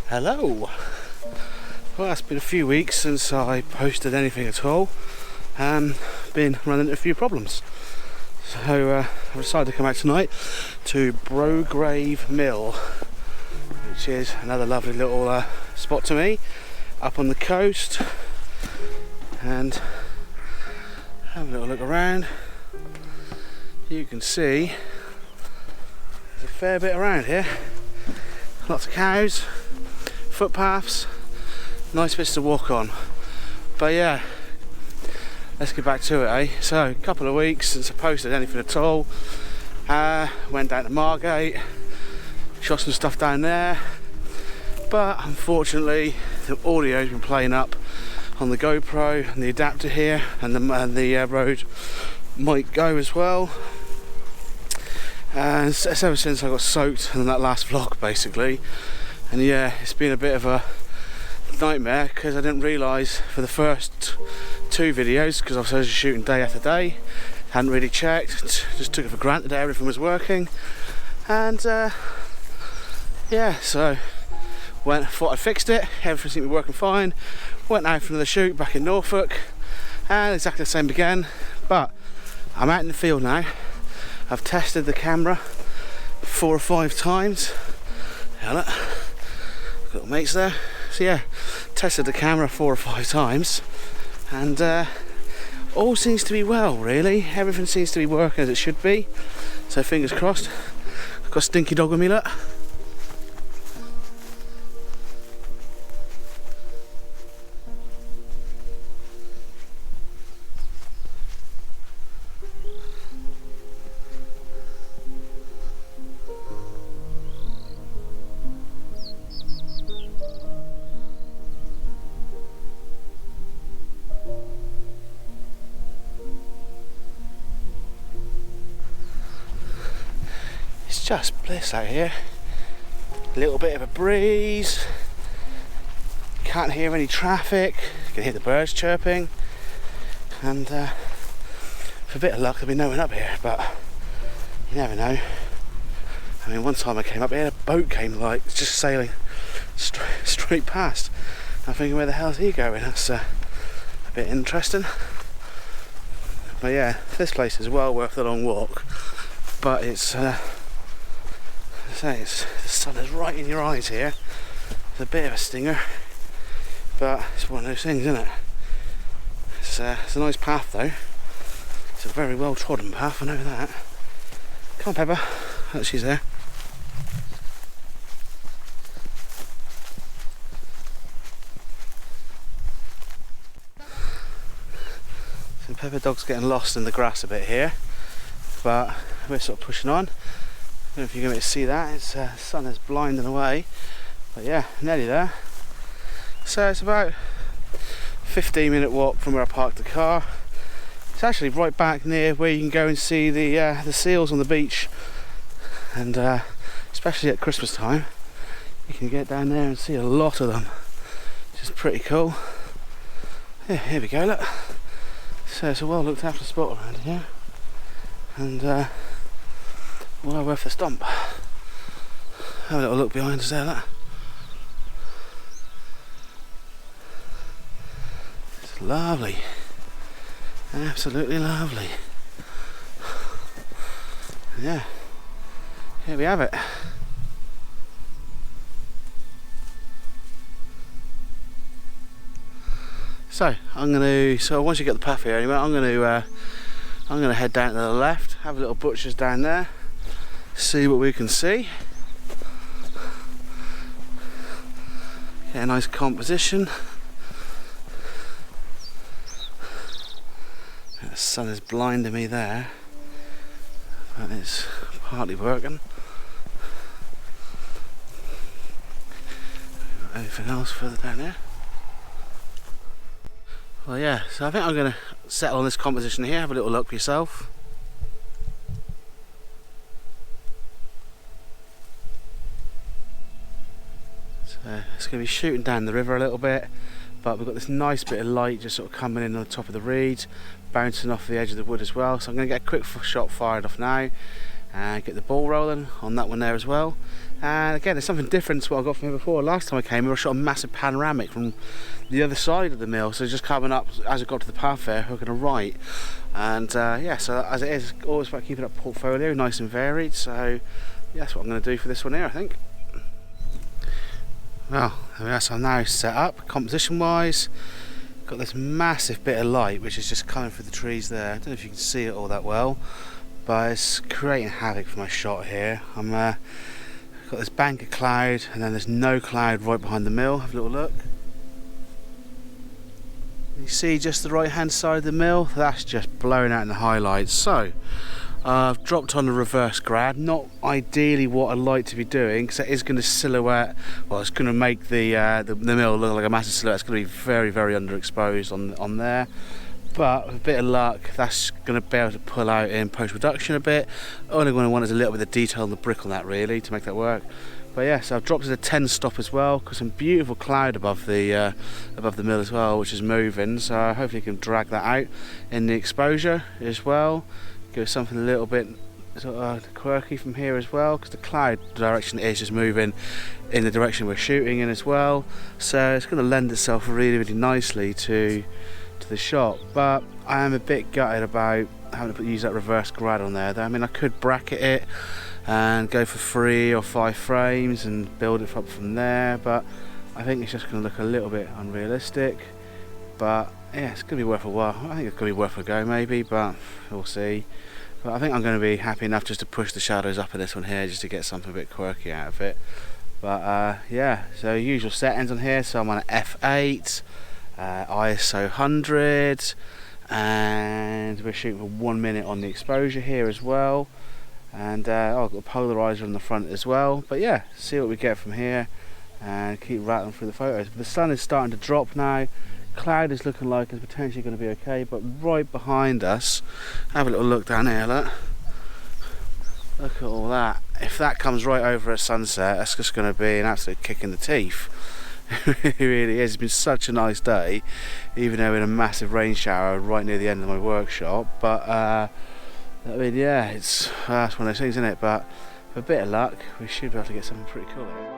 Hello. Well, it's been a few weeks since I posted anything at all. Been running into a few problems. So I decided to come out tonight to Brograve Mill, which is another lovely little spot to me, up on the coast, and have a little look around. You can see there's a fair bit around here. Lots of cows, footpaths, nice bits to walk on. But yeah, let's get back to it, eh? So, a couple of weeks since I posted anything at all. Went down to Margate, shot some stuff down there, but unfortunately the audio's been playing up on the GoPro and the adapter here, and the Rode mic Go as well. And it's ever since I got soaked in that last vlog, basically. And yeah, it's been a bit of a nightmare because I didn't realise for the first two videos, because I was shooting day after day, hadn't really checked, just took it for granted that everything was working. And yeah, so thought I fixed it, everything seemed to be working fine. Went out for another shoot back in Norfolk, and exactly the same again. But I'm out in the field now. I've tested the camera 4 or 5 times. Got little mates there. So yeah, tested the camera 4 or 5 times, and all seems to be well, really. Everything seems to be working as it should be. So fingers crossed. I've got a stinky dog with me, look. Just bliss out here. A little bit of a breeze. Can't hear any traffic. You can hear the birds chirping. And for a bit of luck, there'll be no one up here, but you never know. I mean, one time I came up here, a boat came like just sailing straight past. I'm thinking, where the hell's he going? That's a bit interesting. But yeah, this place is well worth the long walk. But it's the sun is right in your eyes here. It's a bit of a stinger, but it's one of those things, isn't it? It's a nice path though. It's a very well trodden path, I know that. Come on, Pepper. Oh, she's there. So Pepper Dog's getting lost in the grass a bit here, but we're sort of pushing on. I don't know if you're going to see that, it's the sun is blinding away, but yeah, nearly there. So it's about a 15-minute walk from where I parked the car. It's actually right back near where you can go and see the seals on the beach, and especially at Christmas time you can get down there and see a lot of them, which is pretty cool. Yeah, here we go, look. So it's a well looked after spot around here, and well worth the stomp. Have a little look behind us there, look. It's lovely. Absolutely lovely. Yeah. Here we have it. So once you get the path here anyway, I'm gonna head down to the left, have a little butcher's down there. See what we can see. Get a nice composition. The sun is blinding me there, but it's partly working. Anything else further down there? Well, yeah, so I think I'm going to settle on this composition here. Have a little look for yourself. It's going to be shooting down the river a little bit, but we've got this nice bit of light just sort of coming in on the top of the reeds, bouncing off the edge of the wood as well. So I'm going to get a quick shot fired off now, and get the ball rolling on that one there as well. And again, there's something different to what I got from here before. Last time I came here I shot a massive panoramic from the other side of the mill, so just coming up as I got to the path there, hooking a right. And yeah, so as it is, always about keeping up portfolio nice and varied. So yeah, that's what I'm going to do for this one here, I think. Well, there we are. So I'm now set up composition wise. Got this massive bit of light which is just coming through the trees there. I don't know if you can see it all that well, but it's creating havoc for my shot here. I'm got this bank of cloud, and then there's no cloud right behind the mill. Have a little look. You see just the right hand side of the mill, that's just blowing out in the highlights. So I've dropped on the reverse grad, not ideally what I'd like to be doing, because it is going to silhouette, well, it's going to make the mill look like a massive silhouette. It's going to be very, very underexposed on there. But with a bit of luck, that's going to be able to pull out in post-production a bit. All I'm going to want is a little bit of detail on the brick on that, really, to make that work. But yeah, so I've dropped it to 10 stop as well, because some beautiful cloud above the mill as well, which is moving. So hopefully you can drag that out in the exposure as well. Give it something a little bit sort of quirky from here as well, because the cloud direction is just moving in the direction we're shooting in as well. So it's going to lend itself really, really nicely to the shot. But I am a bit gutted about having to use that reverse grad on there. I mean, I could bracket it and go for 3 or 5 frames and build it up from there, but I think it's just going to look a little bit unrealistic. But yeah, it's going to be worth a while. I think it's going to be worth a go maybe, but we'll see. But I think I'm going to be happy enough just to push the shadows up in this one here, just to get something a bit quirky out of it. But yeah, so usual settings on here. So I'm on f8, ISO 100, and we're shooting for 1 minute on the exposure here as well. And I've got a polarizer on the front as well. But yeah, see what we get from here and keep rattling through the photos. But the sun is starting to drop now. Cloud is looking like it's potentially going to be okay, but right behind us, have a little look down here, look at all that. If that comes right over at sunset, that's just going to be an absolute kick in the teeth. It really is. It's been such a nice day, even though in a massive rain shower right near the end of my workshop. But I mean, yeah, it's one of those things, isn't it? But with a bit of luck, we should be able to get something pretty cool here.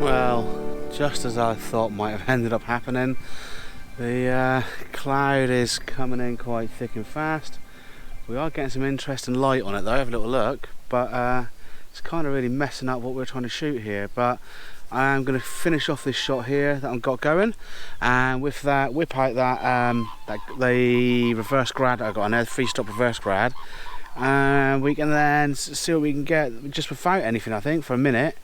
Well, just as I thought might have ended up happening, the cloud is coming in quite thick and fast. We are getting some interesting light on it though, have a little look, but it's kind of really messing up what we're trying to shoot here. But I'm going to finish off this shot here that I've got going, and with that whip out the reverse grad that I got on there, 3-stop reverse grad, and we can then see what we can get just without anything, I think, for a minute.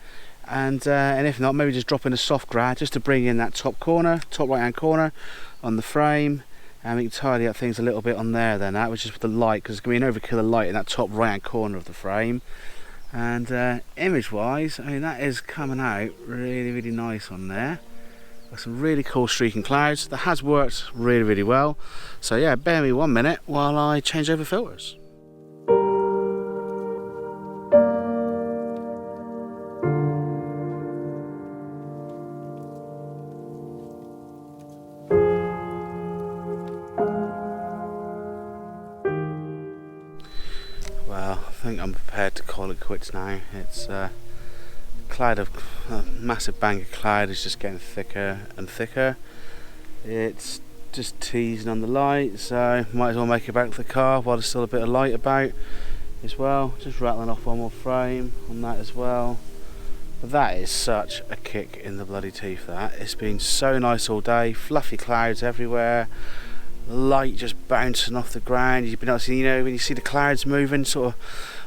And if not, maybe just drop in a soft grad just to bring in that top right hand corner on the frame, and we can tidy up things a little bit on there then, which is with the light, because it's going to be an overkill of light in that top right hand corner of the frame. And image wise, I mean, that is coming out really, really nice on there. Got some really cool streaking clouds. That has worked really, really well. So yeah, bear me 1 minute while I change over filters. Well, I think I'm prepared to call it quits now. It's a massive bank of cloud is just getting thicker and thicker. It's just teasing on the light, so might as well make it back to the car while there's still a bit of light about as well. Just rattling off one more frame on that as well. But that is such a kick in the bloody teeth, that. It's been so nice all day, fluffy clouds everywhere, light just bouncing off the ground. You've been able to see, you know, when you see the clouds moving sort of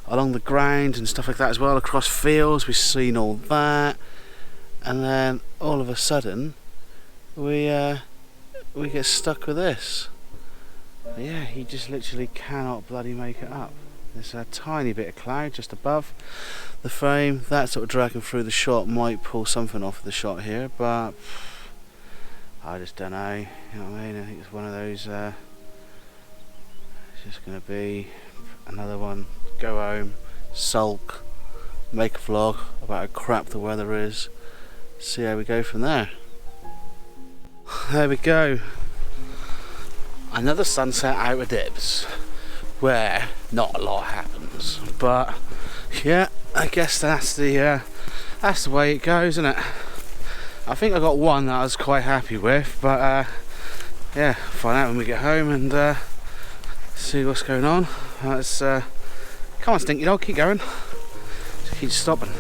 along the ground and stuff like that as well, across fields, we've seen all that, and then all of a sudden we get stuck with this. Yeah, you just literally cannot bloody make it up. There's a tiny bit of cloud just above the frame. That sort of dragging through the shot might pull something off the shot here, but I just don't know. You know what I mean? I think it's one of those. It's just going to be another one. Go home, sulk, make a vlog about how crap the weather is, see how we go from there. There we go. Another sunset out of Dibs, where not a lot happens, but yeah, I guess that's the way it goes, isn't it? I think I got one that I was quite happy with, but yeah, find out when we get home and see what's going on. Come on, Stinky Dog, keep going. Just keep stopping.